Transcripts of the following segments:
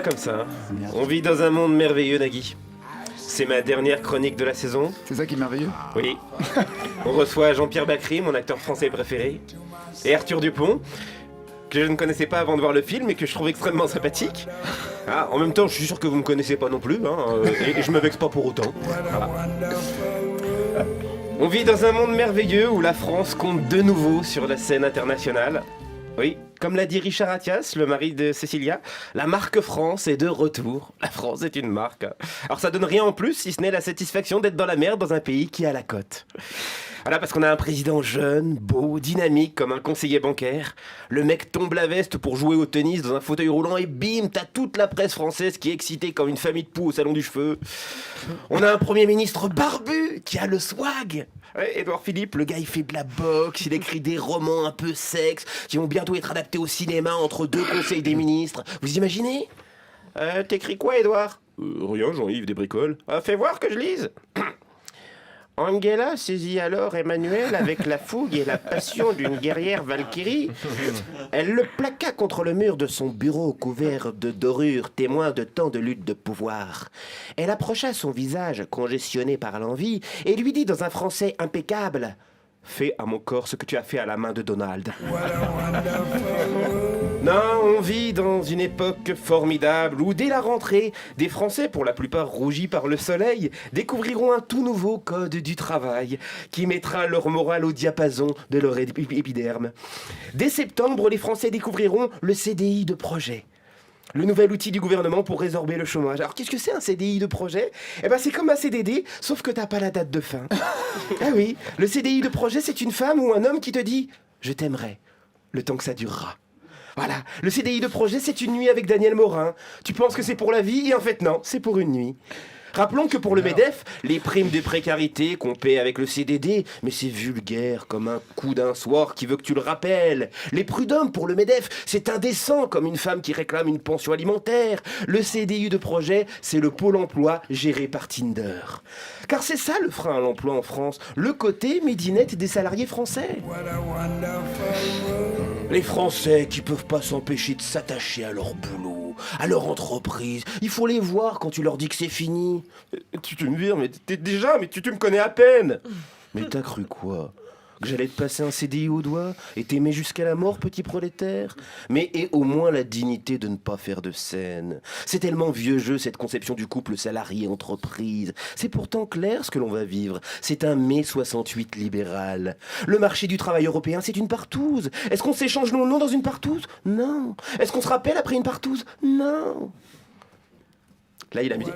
Comme ça, on vit dans un monde merveilleux, Nagui. C'est ma dernière chronique de la saison. C'est ça qui est merveilleux. Oui. On reçoit Jean-Pierre Bacry, mon acteur français préféré, et Arthur Dupont, que je ne connaissais pas avant de voir le film et que je trouve extrêmement sympathique. Ah, en même temps, je suis sûr que vous me connaissez pas non plus, et je me vexe pas pour autant. Voilà. On vit dans un monde merveilleux où la France compte de nouveau sur la scène internationale. Oui, comme l'a dit Richard Attias, le mari de Cécilia, la marque France est de retour. La France est une marque. Alors ça donne rien en plus, si ce n'est la satisfaction d'être dans la merde dans un pays qui a la cote. Voilà, parce qu'on a un président jeune, beau, dynamique, comme un conseiller bancaire. Le mec tombe la veste pour jouer au tennis dans un fauteuil roulant et bim, t'as toute la presse française qui est excitée comme une famille de poux au salon du cheveu. On a un premier ministre barbu qui a le swag. Ouais, Édouard Philippe, le gars il fait de la boxe, il écrit des romans un peu sexes qui vont bientôt être adaptés au cinéma entre deux conseils des ministres. Vous imaginez? T'écris quoi, Édouard? Rien, Jean-Yves, des bricoles. Fais voir que je lise. Angela saisit alors Emmanuel avec la fougue et la passion d'une guerrière valkyrie. Elle le plaqua contre le mur de son bureau couvert de dorures, témoin de tant de luttes de pouvoir. Elle approcha son visage congestionné par l'envie et lui dit dans un français impeccable: « Fais à mon corps ce que tu as fait à la main de Donald. » Non, on vit dans une époque formidable où, dès la rentrée, des Français, pour la plupart rougis par le soleil, découvriront un tout nouveau code du travail qui mettra leur morale au diapason de leur épiderme. Dès septembre, les Français découvriront le CDI de projet. Le nouvel outil du gouvernement pour résorber le chômage. Alors qu'est-ce que c'est un CDI de projet? Eh ben c'est comme un CDD, sauf que t'as pas la date de fin. Ah oui, le CDI de projet, c'est une femme ou un homme qui te dit « Je t'aimerai, le temps que ça durera ». Voilà, le CDI de projet, c'est une nuit avec Daniel Morin. Tu penses que c'est pour la vie et en fait non, c'est pour une nuit. Rappelons que pour le MEDEF, les primes de précarité qu'on paie avec le CDD, mais c'est vulgaire comme un coup d'un soir qui veut que tu le rappelles. Les prud'hommes pour le MEDEF, c'est indécent comme une femme qui réclame une pension alimentaire. Le CDI de projet, c'est le pôle emploi géré par Tinder. Car c'est ça le frein à l'emploi en France, le côté midinette des salariés français. Les Français qui peuvent pas s'empêcher de s'attacher à leur boulot, à leur entreprise. Il faut les voir quand tu leur dis que c'est fini. Tu me vires, mais tu me connais à peine. Mais t'as cru quoi? Que j'allais te passer un CDI au doigt et t'aimer jusqu'à la mort, petit prolétaire? Mais aie au moins la dignité de ne pas faire de scène. C'est tellement vieux jeu, cette conception du couple salarié-entreprise. C'est pourtant clair ce que l'on va vivre. C'est un mai 68 libéral. Le marché du travail européen, c'est une partouze. Est-ce qu'on s'échange nos noms dans une partouze? Non. Est-ce qu'on se rappelle après une partouze? Non. Là, il y a la musique.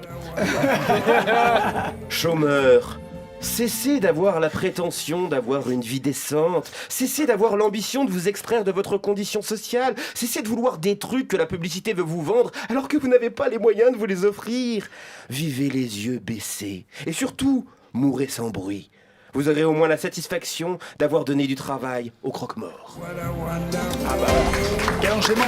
Chômeurs. Cessez d'avoir la prétention d'avoir une vie décente. Cessez d'avoir l'ambition de vous extraire de votre condition sociale. Cessez de vouloir des trucs que la publicité veut vous vendre alors que vous n'avez pas les moyens de vous les offrir. Vivez les yeux baissés. Et surtout, mourrez sans bruit. Vous aurez au moins la satisfaction d'avoir donné du travail au croque-mort. Quel enchaînement.